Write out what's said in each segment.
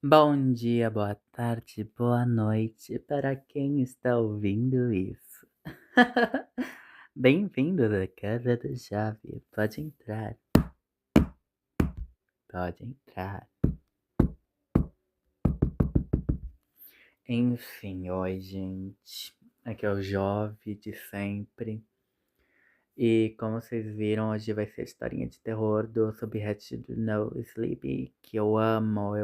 Bom dia, boa tarde, boa noite para quem está ouvindo isso. Bem-vindo da Casa do Jovem. Pode entrar, pode entrar. Enfim, oi, gente. Aqui é o Jovem de sempre. E como vocês viram, hoje vai ser a historinha de terror do subreddit do No Sleep, que eu amo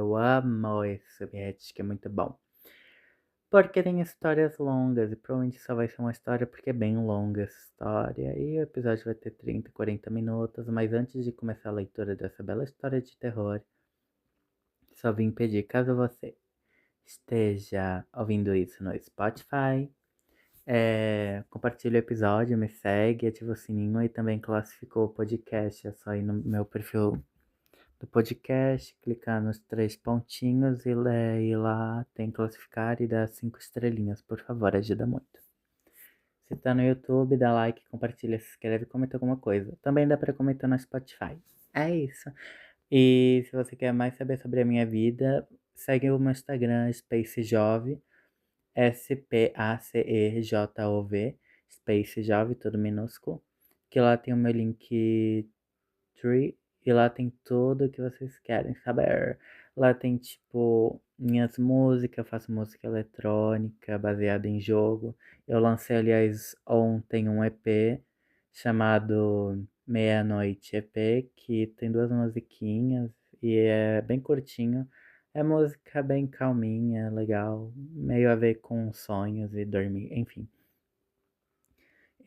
esse subreddit, que é muito bom. Porque tem histórias longas, e provavelmente só vai ser uma história porque é bem longa essa história. E o episódio vai ter 30, 40 minutos. Mas antes de começar a leitura dessa bela história de terror, só vim pedir, caso você esteja ouvindo isso no Spotify, compartilha o episódio, me segue, ativa o sininho e também classificou o podcast. É só ir no meu perfil do podcast, clicar nos três pontinhos e lá tem classificar e dar 5 estrelinhas, por favor, ajuda muito. Se tá no YouTube, dá like, compartilha, se inscreve, comenta alguma coisa. Também dá pra comentar no Spotify. É isso. E se você quer mais saber sobre a minha vida, segue o meu Instagram, SpaceJove, SPACEJOV, SpaceJove, tudo minúsculo. Que lá tem o meu link Tree e lá tem tudo o que vocês querem saber. Lá tem tipo minhas músicas, eu faço música eletrônica baseada em jogo. Eu lancei, aliás, ontem um EP chamado Meia-Noite EP, que tem duas musiquinhas e é bem curtinho. É música bem calminha, legal, meio a ver com sonhos e dormir, enfim.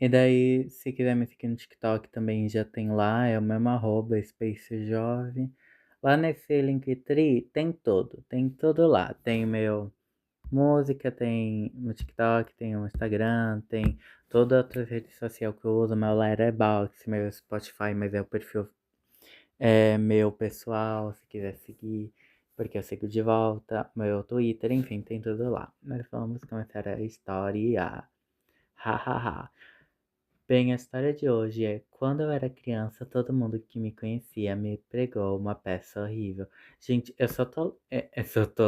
E daí, se quiser me seguir no TikTok também já tem lá, é o mesmo arroba, SpaceJovem. Lá nesse Linktree tem tudo lá. Tem meu música, tem meu TikTok, tem o Instagram, tem toda outra rede social que eu uso, meu Letterboxd, meu Spotify, mas é o perfil meu pessoal, se quiser seguir, porque eu sigo de volta, meu Twitter, enfim, tem tudo lá. Mas vamos começar a história. Hahaha. Bem, a história de hoje é: quando eu era criança, todo mundo que me conhecia me pregou uma peça horrível. Gente, eu só tô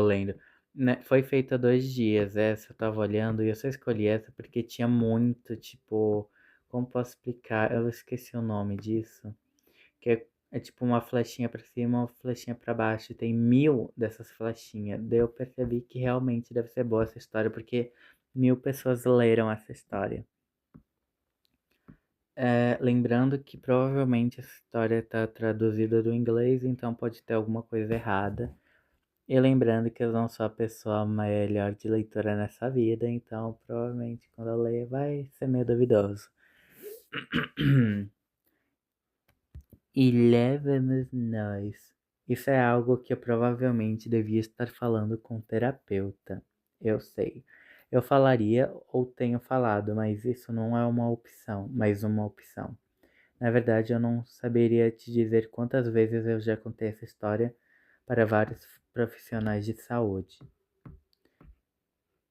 lendo, né? Foi feita há 2 dias, essa eu tava olhando e eu só escolhi essa porque tinha muito, tipo, como posso explicar? Eu esqueci o nome disso, que é tipo uma flechinha pra cima, uma flechinha pra baixo, e tem 1000 dessas flechinhas. Daí eu percebi que realmente deve ser boa essa história, porque 1000 pessoas leram essa história. Lembrando que provavelmente essa história está traduzida do inglês, então pode ter alguma coisa errada. E lembrando que eu não sou a pessoa melhor de leitura nessa vida, então provavelmente quando eu ler vai ser meio duvidoso. E leva-nos nós. Isso é algo que eu provavelmente devia estar falando com o terapeuta. Eu sei. Eu falaria ou tenho falado, mas isso não é uma opção, mais uma opção. Na verdade, eu não saberia te dizer quantas vezes eu já contei essa história para vários profissionais de saúde.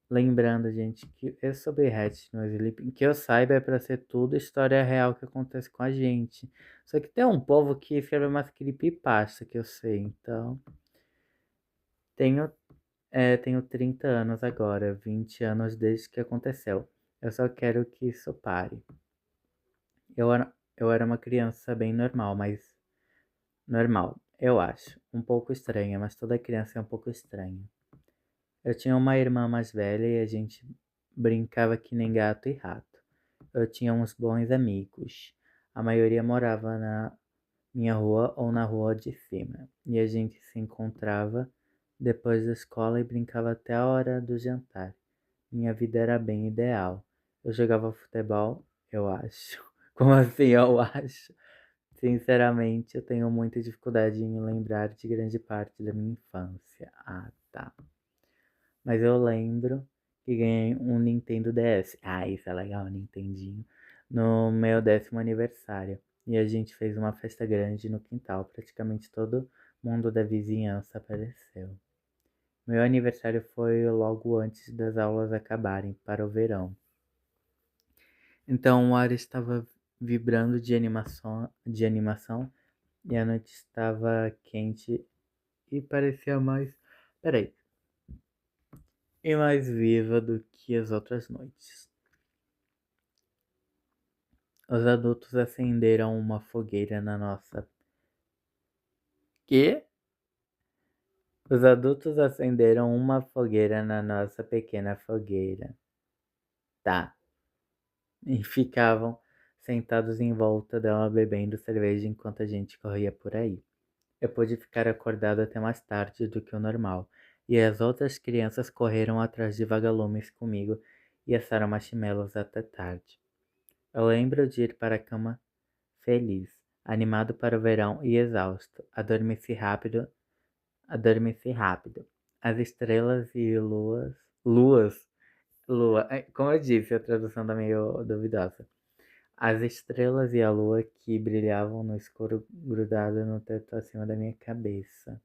Lembrando, gente, que é sobre Hatch no Sleeping, que eu saiba é para ser tudo história real que acontece com a gente. Só que tem um povo que escreve umas creepypasta que eu sei, então. Tenho, tenho 30 anos agora, 20 anos desde que aconteceu. Eu só quero que isso pare. Eu era uma criança bem normal, mas normal, eu acho. Um pouco estranha, mas toda criança é um pouco estranha. Eu tinha uma irmã mais velha e a gente brincava que nem gato e rato. Eu tinha uns bons amigos. A maioria morava na minha rua ou na rua de cima. E a gente se encontrava depois da escola e brincava até a hora do jantar. Minha vida era bem ideal. Eu jogava futebol, eu acho. Como assim, eu acho? Sinceramente, eu tenho muita dificuldade em me lembrar de grande parte da minha infância. Ah, tá. Mas eu lembro que ganhei um Nintendo DS. Ah, isso é legal, Nintendinho. No meu 10º aniversário. E a gente fez uma festa grande no quintal. Praticamente todo mundo da vizinhança apareceu. Meu aniversário foi logo antes das aulas acabarem para o verão. Então o ar estava vibrando de animação e a noite estava quente e parecia mais Peraí. E mais viva do que as outras noites. Os adultos acenderam uma fogueira na nossa. Quê? Os adultos acenderam uma fogueira na nossa pequena fogueira. Tá. E ficavam sentados em volta dela bebendo cerveja enquanto a gente corria por aí. Eu pude ficar acordado até mais tarde do que o normal, e as outras crianças correram atrás de vagalumes comigo e assaram marshmallows até tarde. Eu lembro de ir para a cama feliz, animado para o verão e exausto. Adormeci rápido. As estrelas e lua, como eu disse, a tradução tá meio duvidosa. As estrelas e a lua que brilhavam no escuro grudado no teto acima da minha cabeça.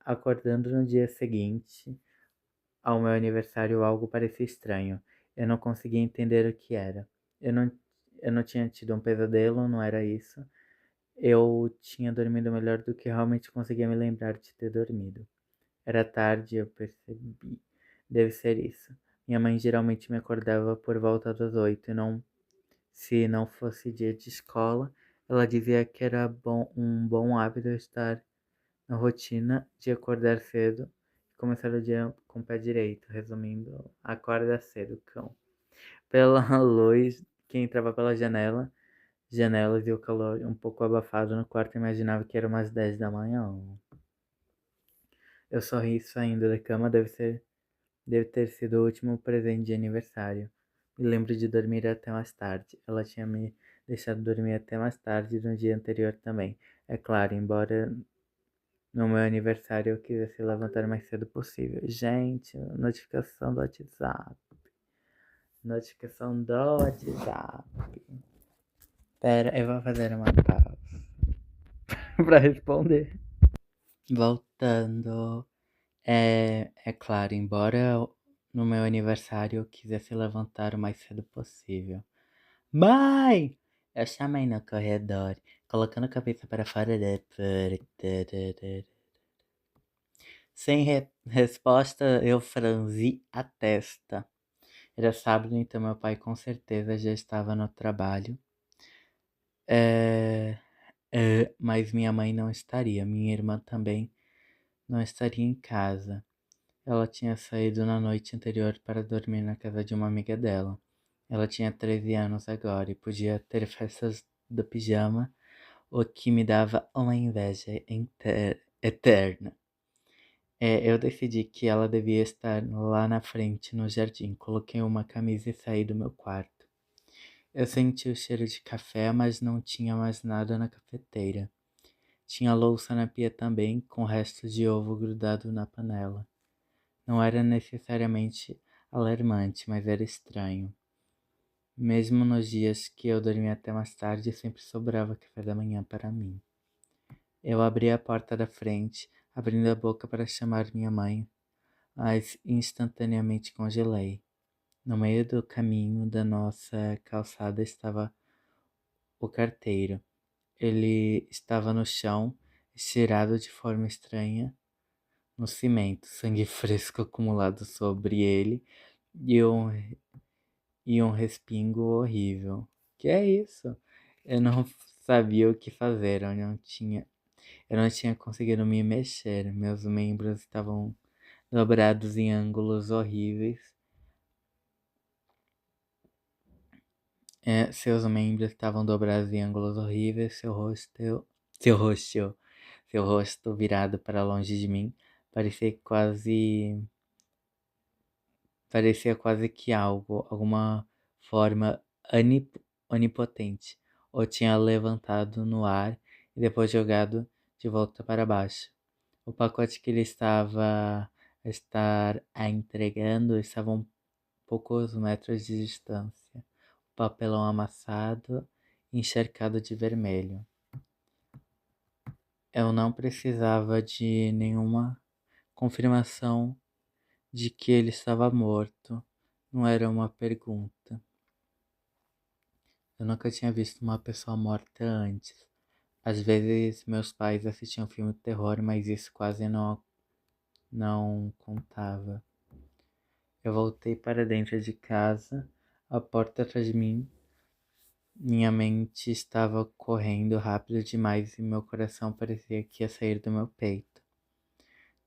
Acordando no dia seguinte ao meu aniversário, algo parecia estranho. Eu não conseguia entender o que era. Eu não, eu não tinha tido um pesadelo, não era isso. Eu tinha dormido melhor do que realmente conseguia me lembrar de ter dormido. Era tarde, eu percebi. Deve ser isso. Minha mãe geralmente me acordava por volta das 8 e não, se não fosse dia de escola, ela dizia que era um bom hábito estar na rotina de acordar cedo e começar o dia com o pé direito. Resumindo, acorda cedo, cão. Pela luz que entrava pela janelas e o calor um pouco abafado no quarto, imaginava que era umas 10 da manhã. Eu sorri saindo da cama, deve ter sido o último presente de aniversário. Me lembro de dormir até mais tarde. Ela tinha me deixado dormir até mais tarde no dia anterior também. É claro, embora no meu aniversário eu quisesse levantar o mais cedo possível. Gente, notificação do WhatsApp. Notificação do WhatsApp. Pera, eu vou fazer uma pausa pra responder. Voltando. É claro, embora no meu aniversário eu quisesse levantar o mais cedo possível. Mãe! Eu chamei no corredor, colocando a cabeça para fora da porta. Sem resposta, eu franzi a testa. Era sábado, então meu pai com certeza já estava no trabalho. Mas minha mãe não estaria. Minha irmã também não estaria em casa. Ela tinha saído na noite anterior para dormir na casa de uma amiga dela. Ela tinha 13 anos agora e podia ter festas do pijama, o que me dava uma inveja eterna. Eu decidi que ela devia estar lá na frente, no jardim. Coloquei uma camisa e saí do meu quarto. Eu senti o cheiro de café, mas não tinha mais nada na cafeteira. Tinha louça na pia também, com restos de ovo grudado na panela. Não era necessariamente alarmante, mas era estranho. Mesmo nos dias que eu dormia até mais tarde, sempre sobrava café da manhã para mim. Eu abri a porta da frente, abrindo a boca para chamar minha mãe, mas instantaneamente congelei. No meio do caminho da nossa calçada estava o carteiro. Ele estava no chão, estirado de forma estranha, no cimento, sangue fresco acumulado sobre ele e um respingo horrível. Que é isso? Eu não sabia o que fazer, eu não tinha conseguido me mexer. Meus membros estavam dobrados em ângulos horríveis. Seus membros estavam dobrados em ângulos horríveis, seu rosto, seu rosto virado para longe de mim, parecia quase, parecia quase que alguma forma onipotente, o tinha levantado no ar e depois jogado de volta para baixo. O pacote que ele estava a estar a entregando estava a poucos metros de distância. O papelão amassado e encharcado de vermelho. Eu não precisava de nenhuma confirmação de que ele estava morto. Não era uma pergunta. Eu nunca tinha visto uma pessoa morta antes. Às vezes meus pais assistiam filme de terror, mas isso quase não contava. Eu voltei para dentro de casa, a porta atrás de mim. Minha mente estava correndo rápido demais e meu coração parecia que ia sair do meu peito.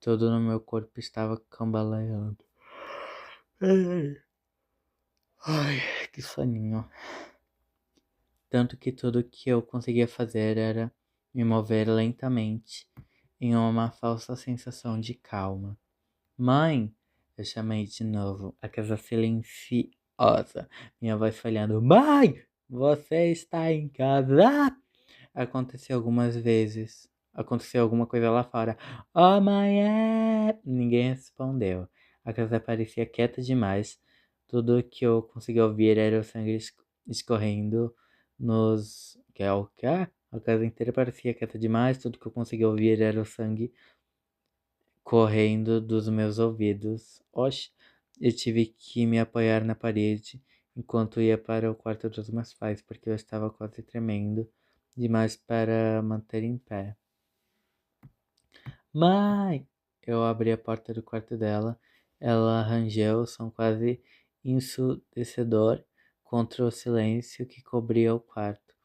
Todo no meu corpo estava cambaleando. Ai, que soninho. Tanto que tudo que eu conseguia fazer era me mover lentamente em uma falsa sensação de calma. Mãe! Eu chamei de novo, a casa silenciosa, minha voz falhando. Mãe! Você está em casa? Aconteceu algumas vezes. Aconteceu alguma coisa lá fora. Oh, mãe! Ninguém respondeu. A casa parecia quieta demais. Tudo que eu conseguia ouvir era o sangue escorrendo nos. Que é o quê? A casa inteira parecia quieta demais. Tudo que eu conseguia ouvir era o sangue correndo dos meus ouvidos. Oxe, eu tive que me apoiar na parede enquanto ia para o quarto dos meus pais, porque eu estava quase tremendo demais para manter em pé. Mãe! Eu abri a porta do quarto dela. Ela rangeu, som quase ensurdecedor contra o silêncio que cobria o quarto.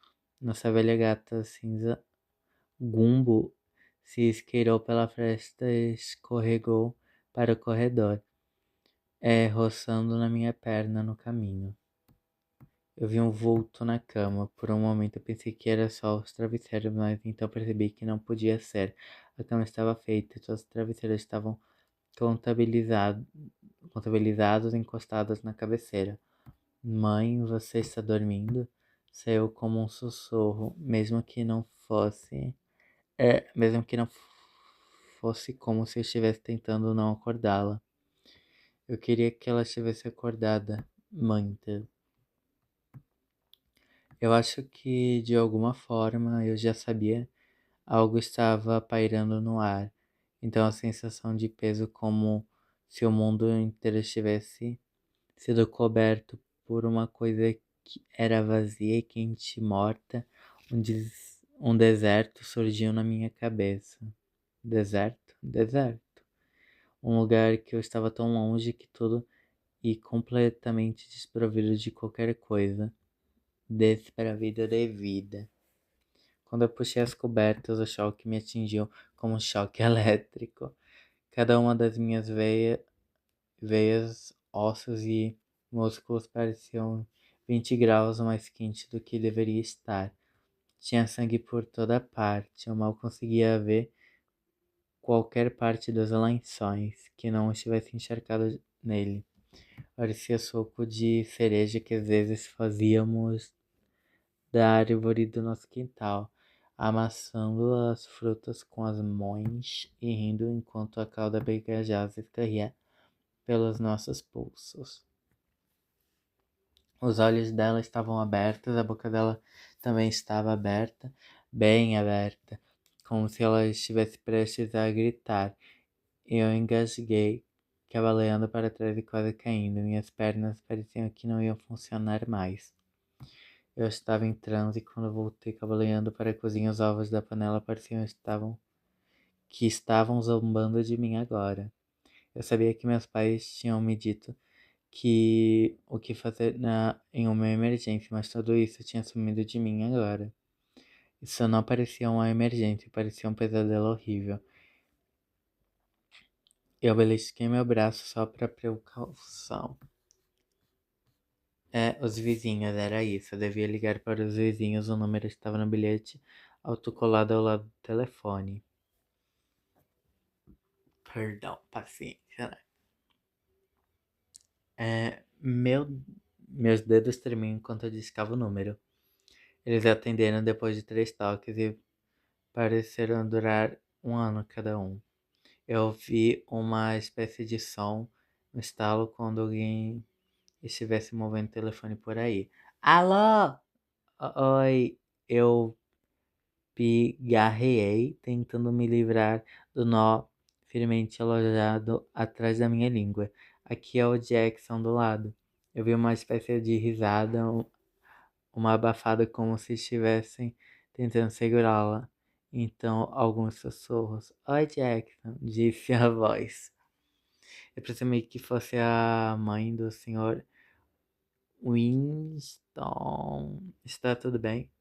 Nossa velha gata cinza Gumbo se esgueirou pela fresta e escorregou para o corredor, roçando na minha perna no caminho. Eu vi um vulto na cama. Por um momento eu pensei que era só os travesseiros, mas então percebi que não podia ser. A cama estava feita, todos os travesseiros estavam contabilizados, contabilizados encostados na cabeceira. Mãe, você está dormindo? Saiu como um sussurro, mesmo que não fosse como se eu estivesse tentando não acordá-la. Eu queria que ela estivesse acordada, Manta. Eu acho que de alguma forma eu já sabia algo estava pairando no ar. Então a sensação de peso como se o mundo inteiro estivesse sido coberto por uma coisa que era vazia e quente e morta, um deserto surgiu na minha cabeça. Deserto? Deserto. Um lugar que eu estava tão longe que tudo e completamente desprovido de qualquer coisa, desprovido de vida. Quando eu puxei as cobertas, o choque me atingiu como um choque elétrico. Cada uma das minhas veias, ossos e músculos pareciam 20 graus mais quente do que deveria estar. Tinha sangue por toda parte, eu mal conseguia ver qualquer parte dos lençóis que não estivesse encharcado nele. Parecia suco de cereja que às vezes fazíamos da árvore do nosso quintal, amassando as frutas com as mãos e rindo enquanto a cauda pegajosa escorria pelos nossos pulsos. Os olhos dela estavam abertos, a boca dela também estava aberta, bem aberta, como se ela estivesse prestes a gritar. Eu engasguei, cavaleando para trás e quase caindo. Minhas pernas pareciam que não iam funcionar mais. Eu estava em transe quando voltei cavaleando para a cozinha. Os ovos da panela pareciam que estavam zombando de mim agora. Eu sabia que meus pais tinham me dito que o que fazer em uma emergência, mas tudo isso tinha sumido de mim agora. Isso não parecia uma emergência, parecia um pesadelo horrível. Eu belisquei meu braço só para precaução. Os vizinhos, era isso. Eu devia ligar para os vizinhos, o número estava no bilhete autocolado ao lado do telefone. Perdão, paciência, né? É, meus dedos tremiam enquanto eu discava o número. Eles atenderam depois de 3 toques e pareceram durar 1 ano cada um. Eu ouvi uma espécie de som, um estalo quando alguém estivesse movendo o telefone por aí. Alô? Oi, eu pigarreei, tentando me livrar do nó firmemente alojado atrás da minha língua. Aqui é o Jackson do lado. Eu vi uma espécie de risada, uma abafada como se estivessem tentando segurá-la. Então, alguns sussurros. Oi, Jackson, disse a voz. Eu presumi que fosse a mãe do senhor Winston. Está tudo bem?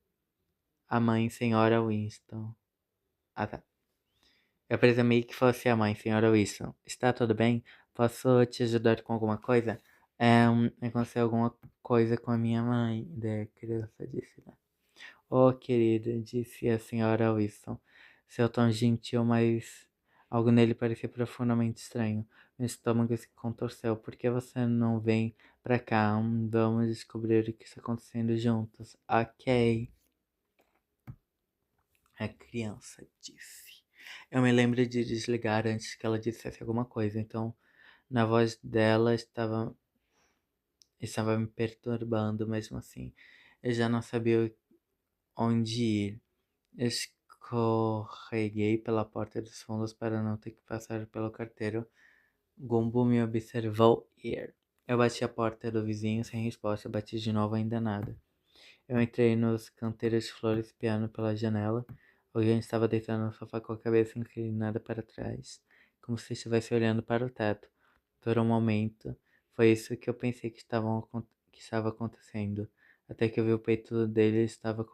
A mãe, senhora Winston. Ah, tá. Eu presumi que fosse a mãe, senhora Winston. Está tudo bem? Posso te ajudar com alguma coisa? Aconteceu alguma coisa com a minha mãe, daí a criança disse, né? Oh, querida, disse a senhora Wilson. Seu tom gentil, mas algo nele parecia profundamente estranho. Meu estômago se contorceu. Por que você não vem pra cá? Vamos descobrir o que está acontecendo juntos. Ok, a criança disse. Eu me lembro de desligar antes que ela dissesse alguma coisa, então na voz dela estava me perturbando mesmo assim. Eu já não sabia onde ir. Escorreguei pela porta dos fundos para não ter que passar pelo carteiro. Gumbo me observou ir. Eu bati a porta do vizinho sem resposta. Bati de novo, ainda nada. Eu entrei nos canteiros de flores piano pela janela. Alguém estava deitado no sofá com a cabeça inclinada para trás, como se estivesse olhando para o teto. Por um momento, foi isso que eu pensei que estava acontecendo. Até que eu vi o peito dele estava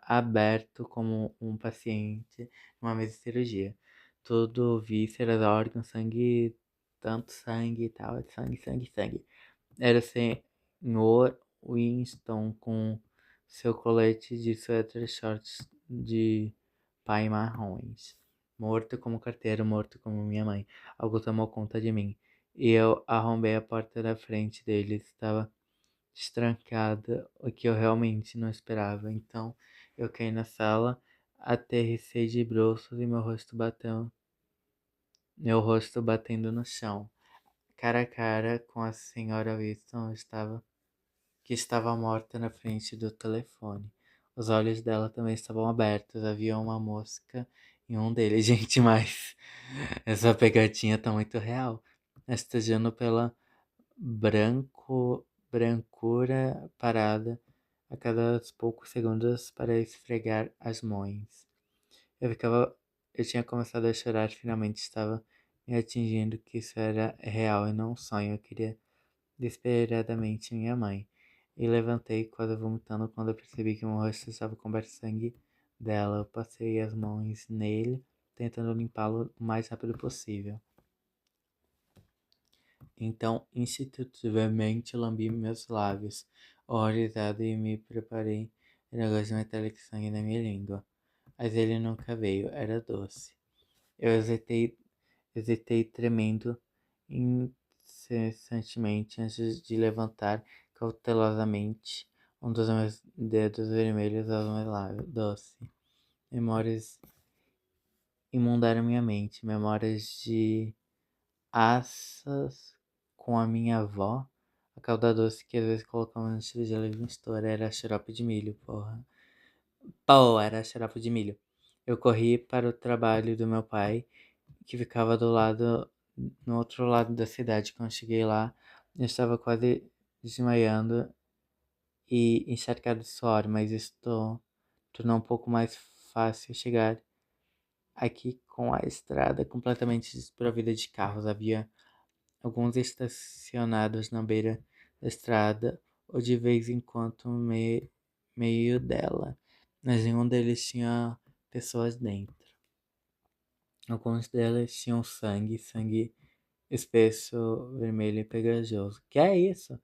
aberto como um paciente numa mesa de cirurgia. Tudo vísceras, órgãos, sangue, tanto sangue e tal, sangue, sangue, sangue. Era o senhor Winston com seu colete de suéter e shorts de pai marrons. Morto como carteiro, morto como minha mãe. Algo tomou conta de mim. E eu arrombei a porta da frente dele. Estava destrancada, o que eu realmente não esperava. Então eu caí na sala, aterrissei de bruços e meu rosto batendo no chão. Cara a cara com a senhora Winston que estava morta na frente do telefone. Os olhos dela também estavam abertos, havia uma mosca em um deles. Gente, mas essa pegadinha tá muito real. Estejando pela brancura parada a cada poucos segundos para esfregar as mãos. Eu ficava, eu tinha começado a chorar, finalmente estava me atingindo que isso era real e não um sonho. Eu queria desesperadamente minha mãe. E levantei, quase vomitando, quando eu percebi que meu rosto estava coberto de sangue dela. Eu passei as mãos nele, tentando limpá-lo o mais rápido possível. Então, instintivamente, lambi meus lábios, horrorizado, e me preparei um negócio metálico de sangue na minha língua. Mas ele nunca veio, era doce. Eu hesitei tremendo incessantemente antes de levantar cautelosamente um dos meus dedos vermelhos aos meus lábios. Doce. Memórias inundaram minha mente, memórias de assas com a minha avó. A calda doce que às vezes colocamos no de leite mistura era xarope de milho, porra. Pô, era xarope de milho. Eu corri para o trabalho do meu pai, que ficava no outro lado da cidade. Quando cheguei lá, eu estava quase desmaiando e encharcado de suor, mas isto tornou um pouco mais fácil chegar aqui com a estrada completamente desprovida de carros. Havia alguns estacionados na beira da estrada ou de vez em quando meio dela, mas nenhum deles tinha pessoas dentro. Alguns deles tinham sangue espesso, vermelho e pegajoso. Que é isso?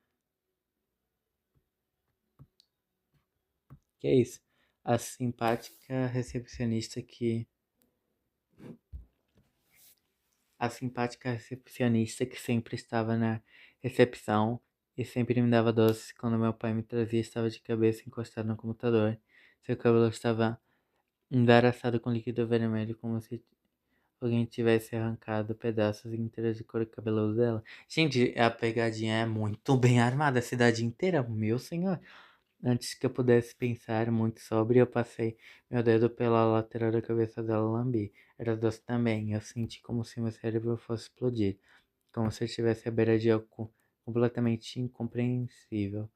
Que é isso? A simpática recepcionista que a simpática recepcionista que sempre estava na recepção e sempre me dava doces quando meu pai me trazia, estava de cabeça encostada no computador. Seu cabelo estava embaraçado com líquido vermelho, como se alguém tivesse arrancado pedaços inteiros de couro cabeludo dela. Gente, a pegadinha é muito bem armada, a cidade inteira, meu senhor. Antes que eu pudesse pensar muito sobre, eu passei meu dedo pela lateral da cabeça dela e lambi. Era doce também. Eu senti como se meu cérebro fosse explodir. Como se eu estivesse à beira de algo completamente incompreensível.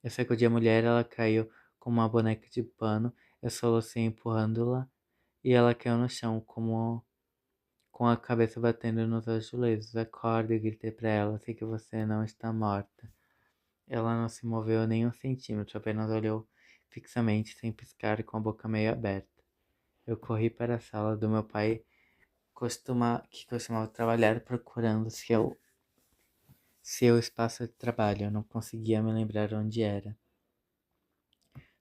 Eu sacudi a mulher, ela caiu com uma boneca de pano. Eu solucei empurrando-la e ela caiu no chão, como com a cabeça batendo nos azulejos. Acorda, gritei para ela, sei que você não está morta. Ela não se moveu nem um centímetro, apenas olhou fixamente, sem piscar, com a boca meio aberta. Eu corri para a sala do meu pai, que costumava trabalhar procurando seu espaço de trabalho. Eu não conseguia me lembrar onde era.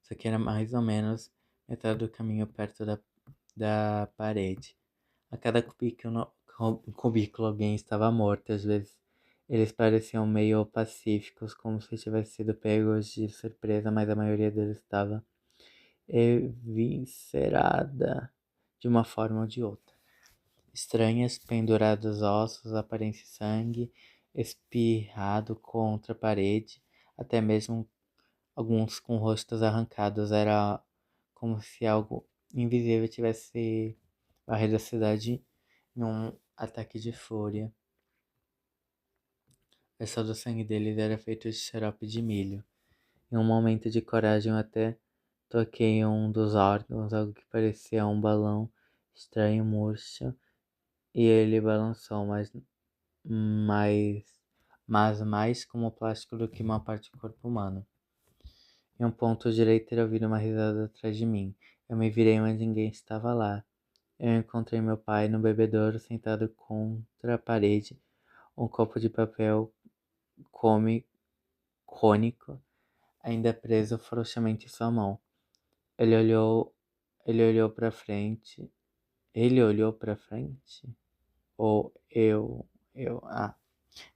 Só que era mais ou menos metade do caminho perto da parede. A cada cubículo alguém estava morto. Às vezes eles pareciam meio pacíficos, como se tivessem sido pegos de surpresa, mas a maioria deles estava eviscerada de uma forma ou de outra. Estranhas, pendurados ossos, aparência de sangue, espirrado contra a parede, até mesmo alguns com rostos arrancados. Era como se algo invisível tivesse varrido a cidade em um ataque de fúria. O só do sangue deles era feito de xarope de milho. Em um momento de coragem, eu até toquei um dos órgãos, algo que parecia um balão estranho, murcho, e ele balançou, mais, mas mais como plástico do que uma parte do corpo humano. Em um ponto direito, ter ouvido uma risada atrás de mim. Eu me virei, mas ninguém estava lá. Eu encontrei meu pai no bebedouro, sentado contra a parede, um copo de papel come, cônico, ainda preso frouxamente em sua mão. Ele olhou, ele olhou para frente. Ele olhou para frente? Ou ah.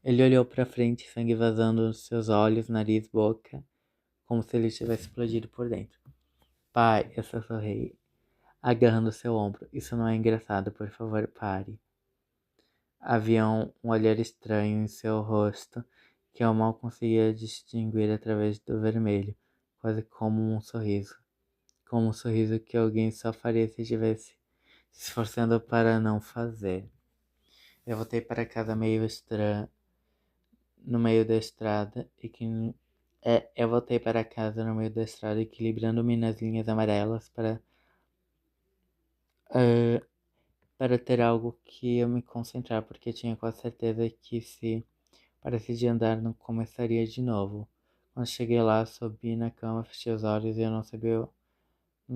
Ele olhou para frente, sangue vazando dos seus olhos, nariz, boca, como se ele tivesse explodido por dentro. Pai, eu sussurrei, agarrando seu ombro. Isso não é engraçado, por favor, pare. Havia um olhar estranho em seu rosto que eu mal conseguia distinguir através do vermelho, quase como um sorriso. Como um sorriso que alguém só faria se estivesse se esforçando para não fazer. Eu voltei para casa no meio da estrada eu voltei para casa no meio da estrada, equilibrando-me nas linhas amarelas eh, para ter algo que eu me concentrar, porque tinha quase certeza que se parasse de andar não começaria de novo. Quando cheguei lá, subi na cama, fechei os olhos e eu não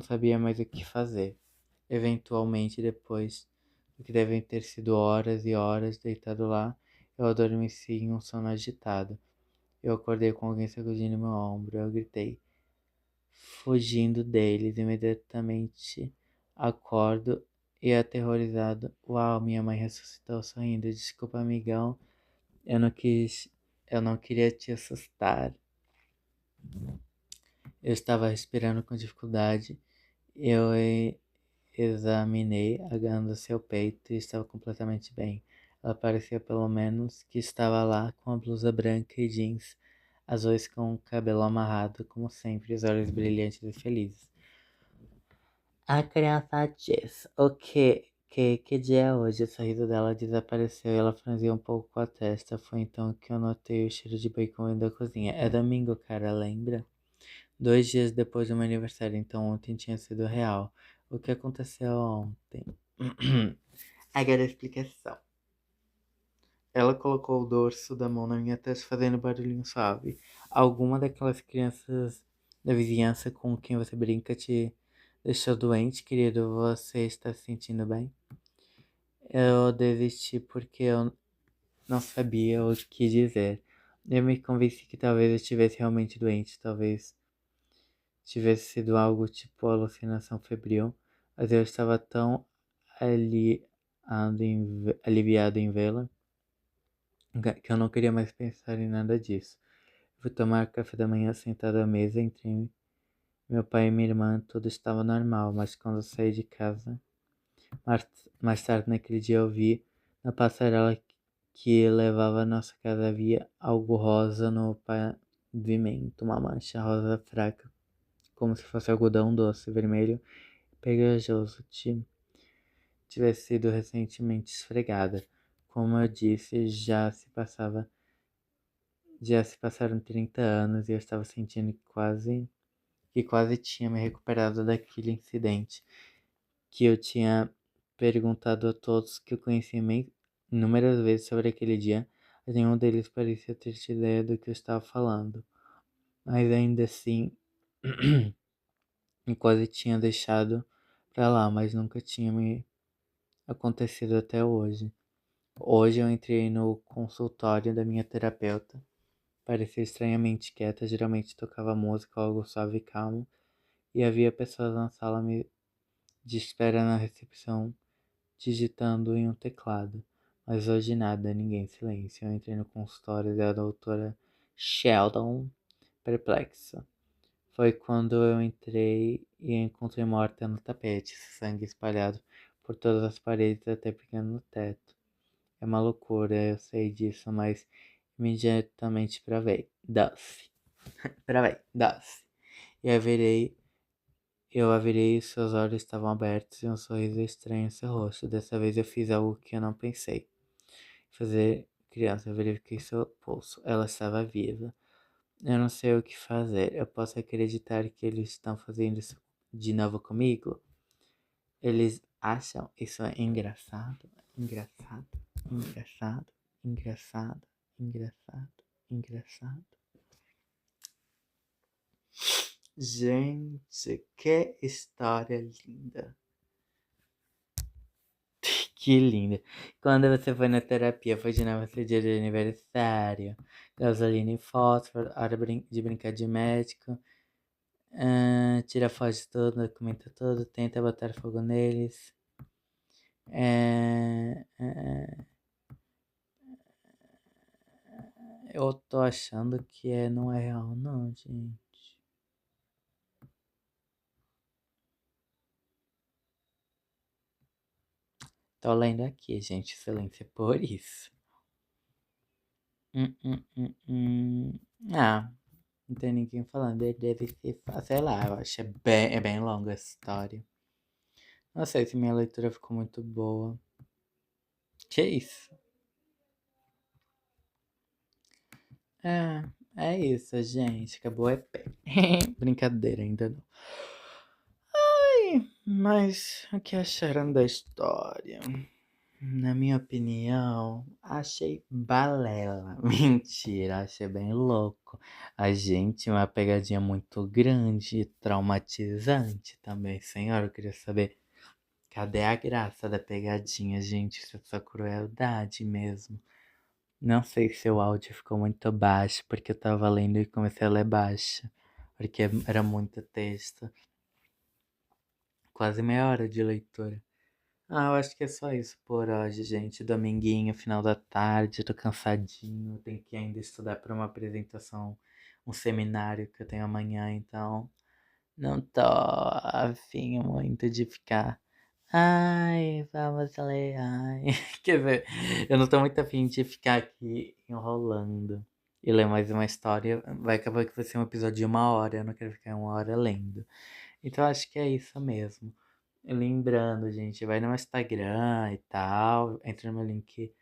sabia mais o que fazer. Eventualmente, depois do que devem ter sido horas e horas deitado lá, eu adormeci em um sono agitado. Eu acordei com alguém sacudindo meu ombro. Eu gritei, fugindo deles. Imediatamente acordo e aterrorizado. Uau, minha mãe ressuscitou sorrindo. Desculpa, amigão. Eu não quis. Eu não queria te assustar. Eu estava respirando com dificuldade. Eu examinei, agarrando seu peito, e estava completamente bem. Ela parecia pelo menos que estava lá com a blusa branca e jeans azuis com o cabelo amarrado, como sempre, os olhos brilhantes e felizes. A criança disse, que dia é hoje? O sorriso dela desapareceu e ela franziu um pouco a testa. Foi então que eu notei o cheiro de bacon vindo da cozinha. É domingo, cara, lembra? 2 dias depois do meu aniversário, então ontem tinha sido real. O que aconteceu ontem? Agora a explicação. Ela colocou o dorso da mão na minha testa, fazendo barulhinho suave. Alguma daquelas crianças da vizinhança com quem você brinca te deixou doente, querido? Você está se sentindo bem? Eu desisti porque eu não sabia o que dizer. Eu me convenci que talvez eu estivesse realmente doente, talvez tivesse sido algo tipo alucinação febril, mas eu estava tão aliviado em vê-la que eu não queria mais pensar em nada disso. Fui tomar café da manhã sentado à mesa entre meu pai e minha irmã, tudo estava normal, mas quando eu saí de casa, mais, mais tarde naquele dia eu vi na passarela que levava à nossa casa havia algo rosa no pavimento, uma mancha rosa fraca, como se fosse algodão doce, vermelho, pegajoso, tivesse sido recentemente esfregada. Como eu disse, já se passaram 30 anos e eu estava sentindo quase que quase tinha me recuperado daquele incidente, que eu tinha perguntado a todos que eu conhecia inúmeras vezes sobre aquele dia, mas nenhum deles parecia ter ideia do que eu estava falando. Mas ainda assim, eu quase tinha deixado pra lá, mas nunca tinha me acontecido até hoje. Hoje eu entrei no consultório da minha terapeuta. Parecia estranhamente quieta, geralmente tocava música ou algo suave e calmo, e havia pessoas na sala de espera na recepção, digitando em um teclado. Mas hoje nada, ninguém, silêncio. Eu entrei no consultório da doutora Sheldon, perplexa. Foi quando eu entrei e a encontrei morta no tapete, sangue espalhado por todas as paredes até pegando no teto. É uma loucura, eu sei disso, mas imediatamente travei. Dance. Travei. Dance. E eu a virei e seus olhos estavam abertos e um sorriso estranho em seu rosto. Dessa vez eu fiz algo que eu não pensei. Fazer criança, eu verifiquei seu pulso. Ela estava viva. Eu não sei o que fazer. Eu posso acreditar que eles estão fazendo isso de novo comigo? Eles acham isso engraçado? Engraçado, engraçado, engraçado, engraçado, engraçado. Gente, que história linda. Que linda. Quando você foi na terapia, foi de novo seu dia de aniversário. Gasolina e fósforo, hora de brincar de médico. Tira foto de tudo, documenta tudo, tenta botar fogo neles. Eu tô achando que não é real, não, gente. Tô lendo aqui, gente. Silêncio por isso. Hum, hum, hum, hum. Ah, não tem ninguém falando. Ele deve ser, sei lá, eu acho é bem longa essa história. Não sei se minha leitura ficou muito boa. Que isso? É, é isso, gente. Acabou é pé. Brincadeira, ainda não. Ai, mas o que acharam da história? Na minha opinião, achei balela. Mentira, achei bem louco. A gente, uma pegadinha muito grande, traumatizante também, senhora. Eu queria saber, cadê a graça da pegadinha, gente? Isso é só crueldade mesmo. Não sei se o áudio ficou muito baixo, porque eu tava lendo e comecei a ler baixo. Porque era muito texto. Quase meia hora de leitura. Eu acho que é só isso por hoje, gente. Dominguinho, final da tarde, tô cansadinho. Tenho que ainda estudar para uma apresentação, um seminário que eu tenho amanhã, então não tô afim muito de ficar. Ai, vamos ler. Ai. Quer dizer, eu não tô muito afim de ficar aqui enrolando e ler mais uma história. Vai acabar que vai ser um episódio de uma hora. Eu não quero ficar uma hora lendo. Então acho que é isso mesmo. Lembrando, gente, vai no meu Instagram e tal, entra no meu link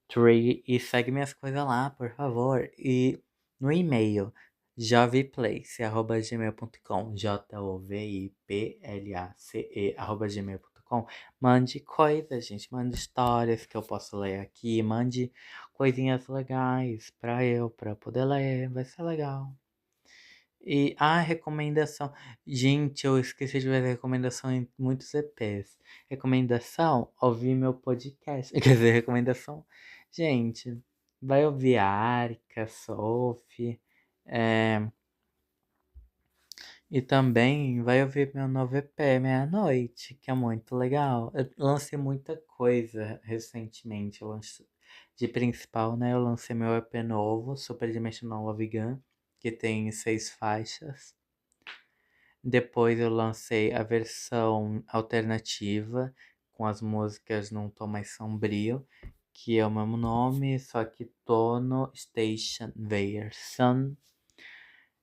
Tree e segue minhas coisas lá, por favor. E no e-mail, joviplace@gmail.com, joviplace@gmail.com. Mande coisas, gente, mande histórias que eu posso ler aqui, mande coisinhas legais pra eu poder ler, vai ser legal. E a recomendação. Gente, eu esqueci de ver a recomendação em muitos EPs. Recomendação: ouvir meu podcast. Quer dizer, recomendação. Gente, vai ouvir a Arca, Sophie. é, e também vai ouvir meu novo EP, Meia-Noite, que é muito legal. Eu lancei muita coisa recentemente. De principal, né? Eu lancei meu EP novo, Super Dimensional Love Gun, que tem 6 faixas. Depois eu lancei a versão alternativa, com as músicas num tom mais sombrio, que é o mesmo nome, só que Tono Station Version.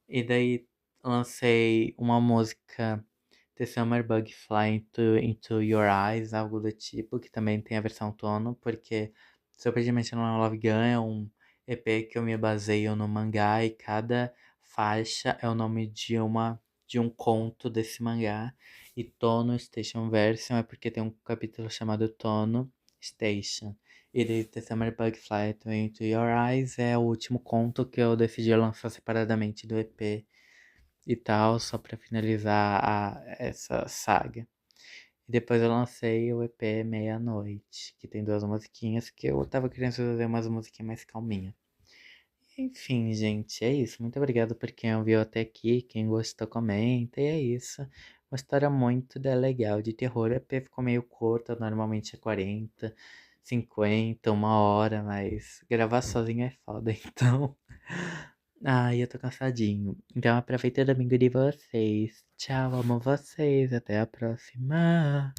E daí lancei uma música The Summer Bug Fly into Your Eyes, algo do tipo, que também tem a versão Tono, porque Super Dimensional Love Gun é um EP que eu me baseio no mangá e cada faixa é o nome de uma de um conto desse mangá. E Tono Station Version é porque tem um capítulo chamado Tono Station. E The Summer Bug Fly Into Your Eyes é o último conto que eu decidi lançar separadamente do EP e tal, só pra finalizar essa saga. E depois eu lancei o EP Meia-Noite, que tem duas musiquinhas que eu tava querendo fazer umas musiquinhas mais calminhas. Enfim, gente, é isso. Muito obrigado por quem ouviu até aqui. Quem gostou, comenta. E é isso. Uma história muito legal de terror. O EP ficou meio curto, normalmente é 40, 50, 1 hora, mas gravar sozinho é foda, então. Ai, eu tô cansadinho. Então aproveita o domingo de vocês. Tchau, amo vocês. Até a próxima.